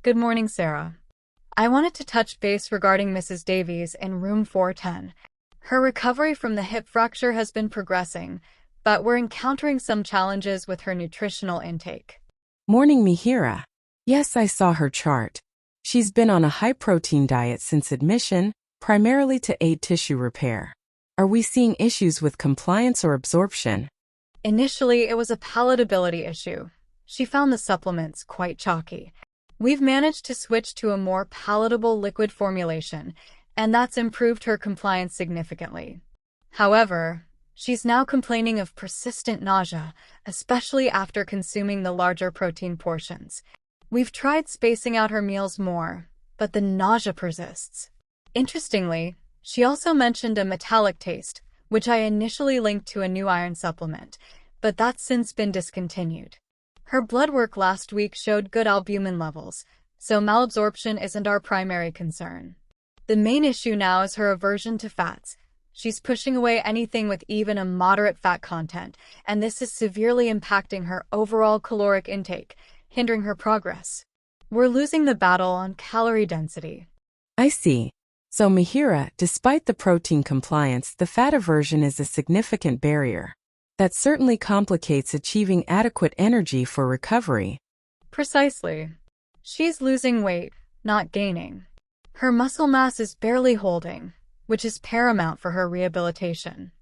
Good morning, Sarah. I wanted to touch base regarding Mrs. Davies in room 410. Her recovery from the hip fracture has been progressing, but we're encountering some challenges with her nutritional intake. Morning, Mihira. Yes, I saw her chart. She's been on a high-protein diet since admission, primarily to aid tissue repair. Are we seeing issues with compliance or absorption? Initially, it was a palatability issue. She found the supplements quite chalky. We've managed to switch to a more palatable liquid formulation, and that's improved her compliance significantly. However, she's now complaining of persistent nausea, especially after consuming the larger protein portions. We've tried spacing out her meals more, but the nausea persists. Interestingly, she also mentioned a metallic taste, which I initially linked to a new iron supplement, but that's since been discontinued. Her blood work last week showed good albumin levels, so malabsorption isn't our primary concern. The main issue now is her aversion to fats. She's pushing away anything with even a moderate fat content, and this is severely impacting her overall caloric intake, hindering her progress. We're losing the battle on calorie density. I see. So, Mihira, despite the protein compliance, the fat aversion is a significant barrier. That certainly complicates achieving adequate energy for recovery. Precisely. She's losing weight, not gaining. Her muscle mass is barely holding, which is paramount for her rehabilitation.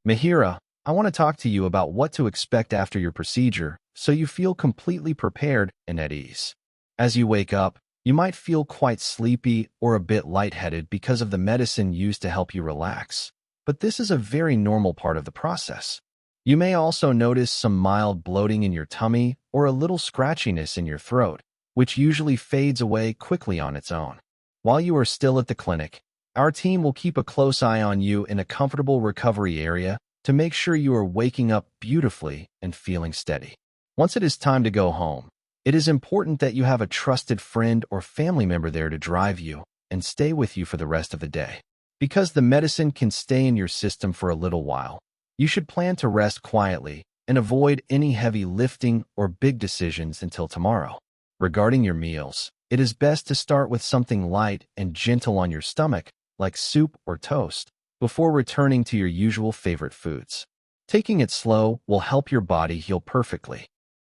Mihira, I want to talk to you about what to expect after your procedure so you feel completely prepared and at ease. As you wake up, you might feel quite sleepy or a bit lightheaded because of the medicine used to help you relax. But this is a very normal part of the process. You may also notice some mild bloating in your tummy or a little scratchiness in your throat, which usually fades away quickly on its own. While you are still at the clinic, our team will keep a close eye on you in a comfortable recovery area to make sure you are waking up beautifully and feeling steady. Once it is time to go home, it is important that you have a trusted friend or family member there to drive you and stay with you for the rest of the day. Because the medicine can stay in your system for a little while, you should plan to rest quietly and avoid any heavy lifting or big decisions until tomorrow. Regarding your meals, it is best to start with something light and gentle on your stomach, like soup or toast, before returning to your usual favorite foods. Taking it slow will help your body heal perfectly.